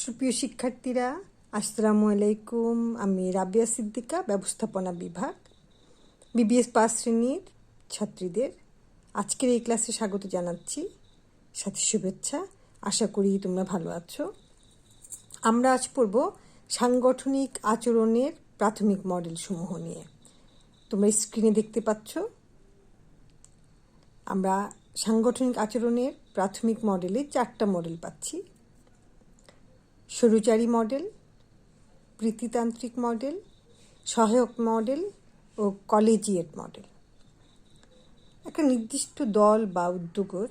সুপ্রিয় শিক্ষার্থীরা, আসসালামু আলাইকুম। আমি রাবিয়া সিদ্দিকা, ব্যবস্থাপনা বিভাগ, বিবিএস পাস শ্রেণীর ছাত্রীদের আজকের এই ক্লাসে স্বাগত জানাচ্ছি, সাথে শুভেচ্ছা। আশা করি তোমরা ভালো আছো। আমরা আজ পড়ব সাংগঠনিক আচরণের প্রাথমিক মডেল সমূহ নিয়ে। তোমরা স্ক্রিনে দেখতে পাচ্ছ, আমরা সাংগঠনিক আচরণের প্রাথমিক মডেলে 4টা মডেল পাচ্ছি: স্বৈরচারী মডেল, প্রীতিতান্ত্রিক মডেল, সহায়ক মডেল ও কলেজিয়েট মডেল। একটা নির্দিষ্ট দল বা উদ্যোগের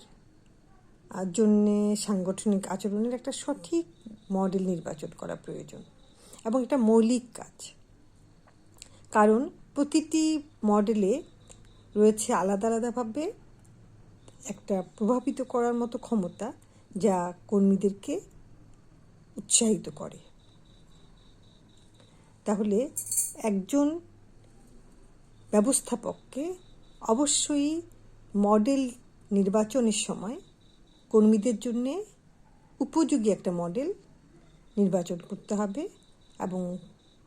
জন্যে সাংগঠনিক আচরণের একটা সঠিক মডেল নির্বাচন করা প্রয়োজন এবং এটা মৌলিক কাজ, কারণ প্রতিটি মডেলে রয়েছে আলাদা আলাদাভাবে একটা প্রভাবিত করার মতো ক্ষমতা, যা কর্মীদেরকে উৎসাহিত করে। তাহলে একজন ব্যবস্থাপককে অবশ্যই মডেল নির্বাচনের সময় কর্মীদের জন্যে উপযোগী একটা মডেল নির্বাচন করতে হবে এবং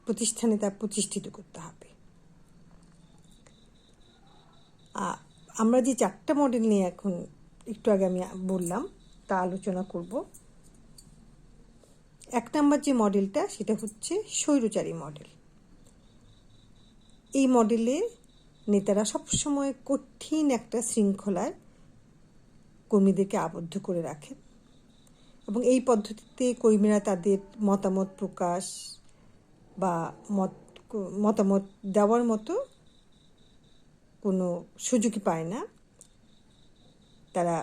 প্রতিষ্ঠানে তা প্রতিষ্ঠিত করতে হবে। আমরা যে 4টা মডেল নিয়ে এখন একটু আগে আমি বললাম তা আলোচনা করব। 1 নম্বর যে মডেলটা, সেটা হচ্ছে স্বৈরচারী মডেল। এই মডেলে নেতারা সবসময় কঠিন একটা শৃঙ্খলায় কর্মীদেরকে আবদ্ধ করে রাখেন এবং এই পদ্ধতিতে কর্মীরা তাদের মতামত প্রকাশ বা মতামত দেওয়ার মতো কোনো সুযোগই পায় না। তারা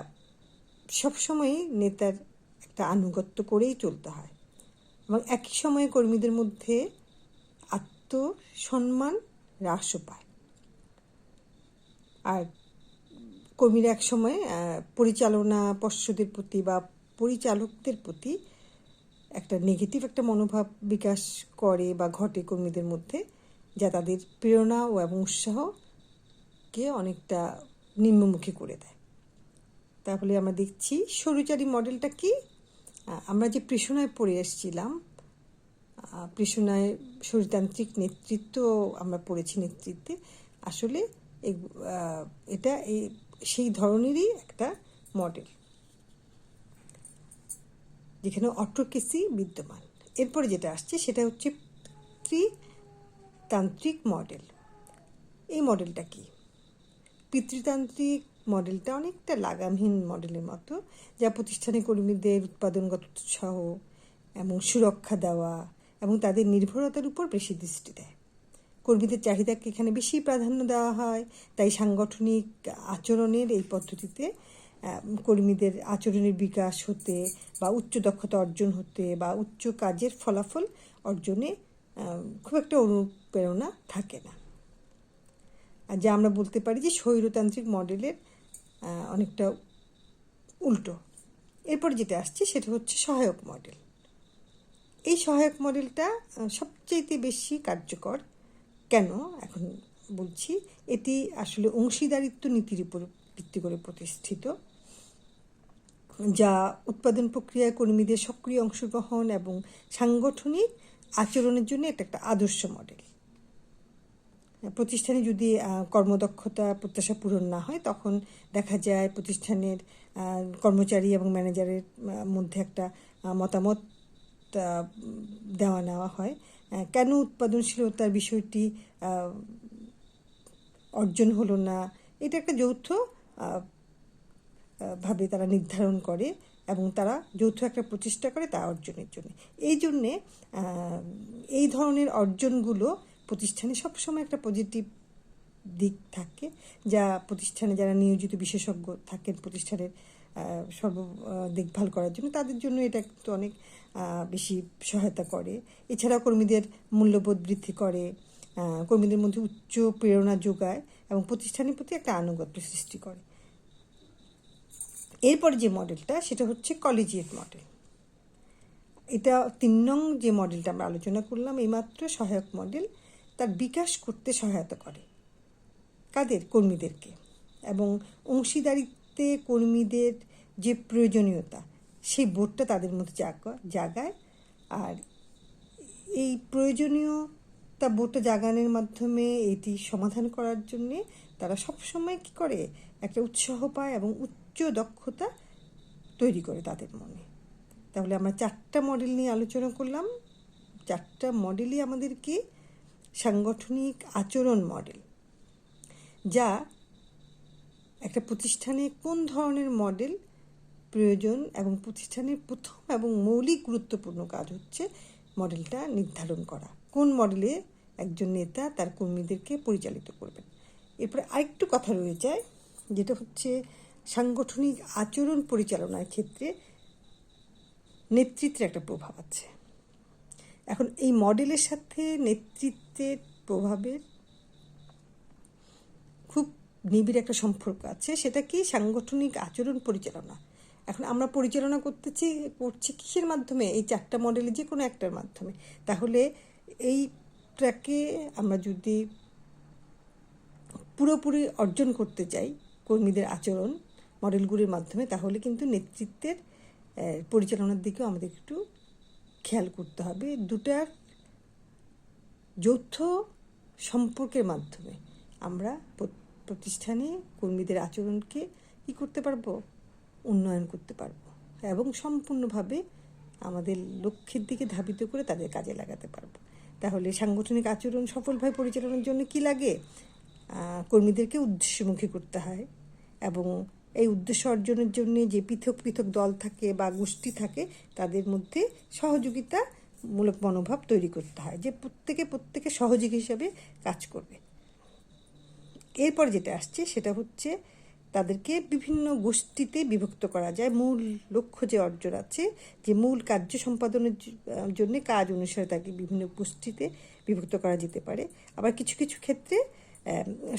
সবসময়ই নেতার একটা আনুগত্য করেই চলতে হয় এবং একই সময়ে কর্মীদের মধ্যে আত্মসম্মান হ্রাসও পায়। আর কর্মীরা এক সময় পরিচালনা পর্ষদের প্রতি বা পরিচালকদের প্রতি একটা নেগেটিভ একটা মনোভাব বিকাশ করে বা ঘটে কর্মীদের মধ্যে, যা তাদের প্রেরণা ও এবং উৎসাহকে অনেকটা নিম্নমুখী করে দেয়। তাহলে আমরা দেখছি স্বৈরচারী মডেলটা কি। আমরা যে প্রেষণায় পড়ে এসেছিলাম, প্রেষণায় স্বৈরতান্ত্রিক নেতৃত্ব আমরা পড়েছি নেতৃত্বে, আসলে এটা সেই ধরনেরই একটা মডেল যেখানে অটোক্রেসি বিদ্যমান। এরপরে যেটা আসছে সেটা হচ্ছে পিতৃতান্ত্রিক মডেল। এই মডেলটা কি? পিতৃতান্ত্রিক মডেলটা অনেকটা লাগামহীন মডেলের মতো, যা প্রতিষ্ঠানে কর্মীদের উৎপাদনগত উৎসাহ এবং সুরক্ষা দেওয়া এবং তাদের নির্ভরতার উপর বেশি দৃষ্টি দেয়। কর্মীদের চাহিদাকে এখানে বেশি প্রাধান্য দেওয়া হয়। তাই সাংগঠনিক আচরণের এই পদ্ধতিতে কর্মীদের আচরণের বিকাশ হতে বা উচ্চ দক্ষতা অর্জন হতে বা উচ্চ কাজের ফলাফল অর্জনে খুব একটা অনুপ্রেরণা থাকে না, যা আমরা বলতে পারি যে স্বৈরতান্ত্রিক মডেলের অনেকটা উল্টো। এরপর যেটা আসছে সেটা হচ্ছে সহায়ক মডেল। এই সহায়ক মডেলটা সবচেয়ে বেশি কার্যকর। কেন এখন বলছি? এটি আসলে অংশীদারিত্ব নীতির উপর ভিত্তি করে প্রতিষ্ঠিত, যা উৎপাদন প্রক্রিয়ায় কর্মীদের সক্রিয় অংশগ্রহণ এবং সাংগঠনিক আচরণের জন্য এটা একটা আদর্শ মডেল। প্রতিষ্ঠানে যদি কর্মদক্ষতা প্রত্যাশা পূরণ না হয়, তখন দেখা যায় প্রতিষ্ঠানের কর্মচারী এবং ম্যানেজারের মধ্যে একটা মতামত দেওয়া নেওয়া হয়, কেন উৎপাদনশীলতার বিষয়টি অর্জন হলো না। এটা একটা যৌথ ভাবে তারা নির্ধারণ করে এবং তারা যৌথ একটা প্রচেষ্টা করে তা অর্জনের জন্য। এই জন্যে এই ধরনের অর্জনগুলো প্রতিষ্ঠানে সবসময় একটা পজিটিভ দিক থাকে, যা প্রতিষ্ঠানে যারা নিয়োজিত বিশেষজ্ঞ থাকেন প্রতিষ্ঠানের দেখভাল করার জন্য, তাদের জন্য এটা কিন্তু অনেক বেশি সহায়তা করে। এছাড়া কর্মীদের মূল্যবোধ বৃদ্ধি করে, কর্মীদের মধ্যে উচ্চ প্রেরণা যোগায় এবং প্রতিষ্ঠানের প্রতি একটা আনুগত্য সৃষ্টি করে। এরপর যে মডেলটা, সেটা হচ্ছে কলেজিয়েট মডেল। এটা 3 নং যে মডেলটা আমরা আলোচনা করলাম এইমাত্র, সহায়ক মডেল, তার বিকাশ করতে সহায়তা করে কাদের? কর্মীদেরকে। এবং অংশীদারিত্বে কর্মীদের যে প্রয়োজনীয়তা, সেই বোধটা তাদের মধ্যে জাগায় আর এই প্রয়োজনীয়তা বোধ জাগানোর মাধ্যমে এটি সমাধান করার জন্যে তারা সবসময় কী করে, একটা উৎসাহ পায় এবং উচ্চ দক্ষতা তৈরি করে তাদের মনে। তাহলে আমরা 4টা মডেল নিয়ে আলোচনা করলাম। 4টা মডেলই আমাদেরকে সাংগঠনিক আচরণ মডেল, যা একটা প্রতিষ্ঠানে কোন ধরনের মডেল প্রয়োজন এবং প্রতিষ্ঠানের প্রথম এবং মৌলিক গুরুত্বপূর্ণ কাজ হচ্ছে মডেলটা নির্ধারণ করা, কোন মডেলে একজন নেতা তার কর্মীদেরকে পরিচালিত করবেন। এরপরে আরেকটু কথা রয়ে যায়, যেটা হচ্ছে সাংগঠনিক আচরণ পরিচালনার ক্ষেত্রে নেতৃত্বের একটা প্রভাব আছে। এখন এই মডেলের সাথে নেতৃত্বের প্রভাবের খুব নিবিড় একটা সম্পর্ক আছে। সেটা কি? সাংগঠনিক আচরণ পরিচালনা। এখন আমরা পরিচালনা করছি কিসের মাধ্যমে? এই 4টা মডেলে যে কোনো একটার মাধ্যমে। তাহলে এইটাকে আমরা যদি পুরোপুরি অর্জন করতে চাই কর্মীদের আচরণ মডেলগুলির মাধ্যমে, তাহলে কিন্তু নেতৃত্বের পরিচালনার দিকেও আমাদের একটু খেয়াল করতে হবে। দুটার যৌথ সম্পর্কের মাধ্যমে আমরা প্রতিষ্ঠানে কর্মীদের আচরণকে কী করতে পারবো? উন্নয়ন করতে পারবো এবং সম্পূর্ণভাবে আমাদের লক্ষ্যের দিকে ধাবিত করে তাদের কাজে লাগাতে পারবো। তাহলে সাংগঠনিক আচরণ সফলভাবে পরিচালনার জন্য কি লাগে? কর্মীদেরকে উদ্দেশ্যমুখী করতে হয় এবং এই উদ্দেশ্য অর্জনের জন্য যে পৃথক পৃথক দল থাকে বা গোষ্ঠী থাকে, তাদের মধ্যে সহযোগিতামূলক মনোভাব তৈরি করতে হয়, যে প্রত্যেকে সহযোগী হিসাবে কাজ করবে। এরপর যেটা আসছে সেটা হচ্ছে তাদেরকে বিভিন্ন গোষ্ঠীতে বিভক্ত করা যায়। মূল লক্ষ্য যে অর্জন আছে, যে মূল কার্য সম্পাদনের জন্য কাজ অনুসারে তাকে বিভিন্ন গোষ্ঠীতে বিভক্ত করা যেতে পারে। আবার কিছু কিছু ক্ষেত্রে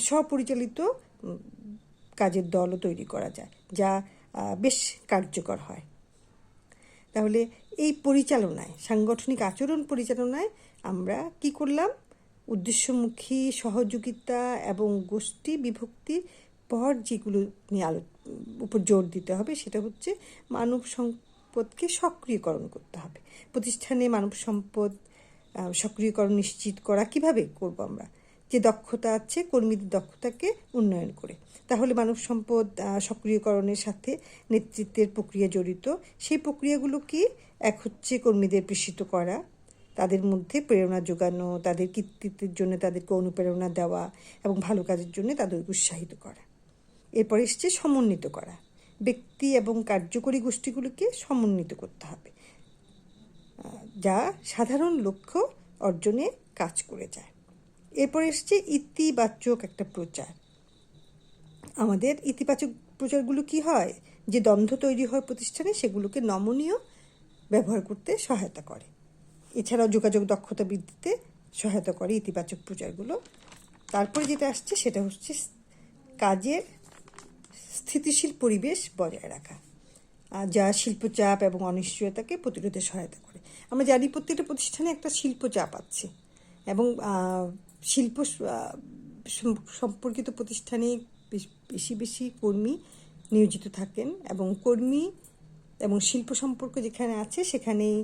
স্বপরিচালিত কাজের দলও তৈরি করা যায়, যা বেশ কার্যকর হয়। তাহলে এই পরিচালনায়, সাংগঠনিক আচরণ পরিচালনায় আমরা কি করলাম? উদ্দেশ্যমুখী সহযোগিতা এবং গোষ্ঠী বিভক্তির পর যেগুলো নিয়ে উপর জোর দিতে হবে সেটা হচ্ছে মানব সম্পদকে সক্রিয়করণ করতে হবে। প্রতিষ্ঠানে মানব সম্পদ সক্রিয়করণ নিশ্চিত করা কিভাবে করব? আমরা যে দক্ষতা আছে কর্মীদের দক্ষতাকে উন্নয়ন করে। তাহলে মানব সম্পদ সক্রিয়করণের সাথে নেতৃত্বের প্রক্রিয়া জড়িত। সেই প্রক্রিয়াগুলো কি? এক হচ্ছে কর্মীদের প্রশিক্ষিত করা, তাদের মধ্যে প্রেরণা যোগানো, তাদের কৃতিত্বের জন্য তাদেরকে অনুপ্রেরণা দেওয়া এবং ভালো কাজের জন্য তাদেরকে উৎসাহিত করা। এরপরে এসছে সমন্বিত করা, ব্যক্তি এবং কার্যকরী গোষ্ঠীগুলোকে সমন্বিত করতে হবে, যা সাধারণ লক্ষ্য অর্জনে কাজ করে যায়। এরপর এসছে ইতিবাচক একটা প্রচার। আমাদের ইতিবাচক প্রচারগুলো কি হয়? যে দ্বন্দ্ব তৈরি হয় প্রতিষ্ঠানে, সেগুলোকে নমনীয় ব্যবহার করতে সহায়তা করে। এছাড়াও যোগাযোগ দক্ষতা বৃদ্ধিতে সহায়তা করে ইতিবাচক প্রচারগুলো। তারপরে যেটা আসছে সেটা হচ্ছে কাজের স্থিতিশীল পরিবেশ বজায় রাখা, যা শিল্পচাপ এবং অনিশ্চয়তাকে প্রতিরোধে সহায়তা করে। আমরা জানি প্রত্যেকটা প্রতিষ্ঠানে একটা শিল্পচাপ আছে এবং শিল্প সম্পর্কিত প্রতিষ্ঠানে বেশি কর্মী নিয়োজিত থাকেন এবং কর্মী এবং শিল্প সম্পর্ক যেখানে আছে সেখানেই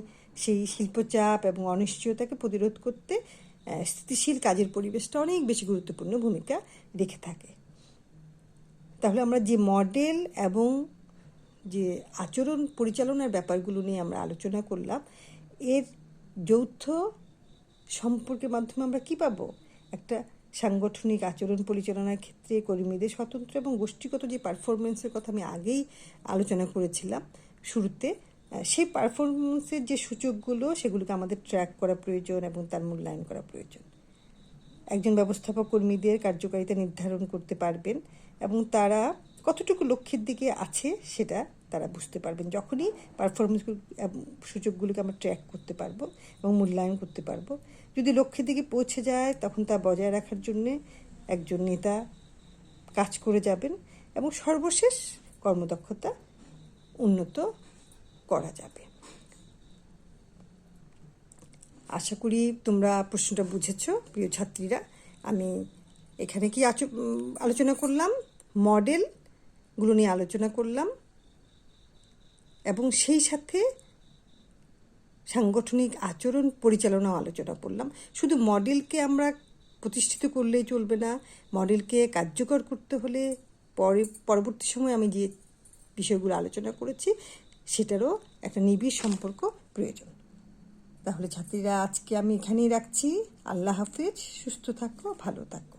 সেই শিল্পচাপ এবং অনিশ্চয়তাকে প্রতিরোধ করতে স্থিতিশীল কাজের পরিবেশটা অনেক বেশি গুরুত্বপূর্ণ ভূমিকা রেখে থাকে। তাহলে আমরা যে মডেল এবং যে আচরণ পরিচালনার ব্যাপারগুলো নিয়ে আমরা আলোচনা করলাম, এর যৌথ সম্পর্কের মাধ্যমে আমরা কী পাবো? একটা সাংগঠনিক আচরণ পরিচালনার ক্ষেত্রে কর্মীদের স্বতন্ত্র এবং গোষ্ঠীগত যে পারফরমেন্সের কথা আমি আগেই আলোচনা করেছিলাম শুরুতে, সেই পারফরমেন্সের যে সূচকগুলো সেগুলোকে আমাদের ট্র্যাক করা প্রয়োজন এবং তার মূল্যায়ন করা প্রয়োজন। একজন ব্যবস্থাপক কর্মীদের কার্যকারিতা নির্ধারণ করতে পারবেন এবং তারা কতটুকু লক্ষ্যের দিকে আছে সেটা তারা বুঝতে পারবেন যখনই পারফরমেন্স সূচকগুলোকে আমরা ট্র্যাক করতে পারবো এবং মূল্যায়ন করতে পারবো। যদি লক্ষ্যের দিকে পৌঁছে যায় তখন তা বজায় রাখার জন্যে একজন নেতা কাজ করে যাবেন এবং সর্বশেষ কর্মদক্ষতা উন্নত করা যাবে। আশা করি তোমরা প্রশ্নটা বুঝেছ প্রিয় ছাত্রীরা। আমি এখানে কি আলোচনা করলাম? মডেলগুলো নিয়ে আলোচনা করলাম এবং সেই সাথে সাংগঠনিক আচরণ পরিচালনাও আলোচনা করলাম। শুধু মডেলকে আমরা প্রতিষ্ঠিত করলেই চলবে না, মডেলকে কার্যকর করতে হলে পরবর্তী সময় আমি যে বিষয়গুলো আলোচনা করেছি সেটারও একটা নিবিড় সম্পর্ক প্রয়োজন। তাহলে ছাত্রীরা, আজকে আমি এখানেই রাখছি। আল্লাহ হাফেজ। সুস্থ থাকো, ভালো থাকো।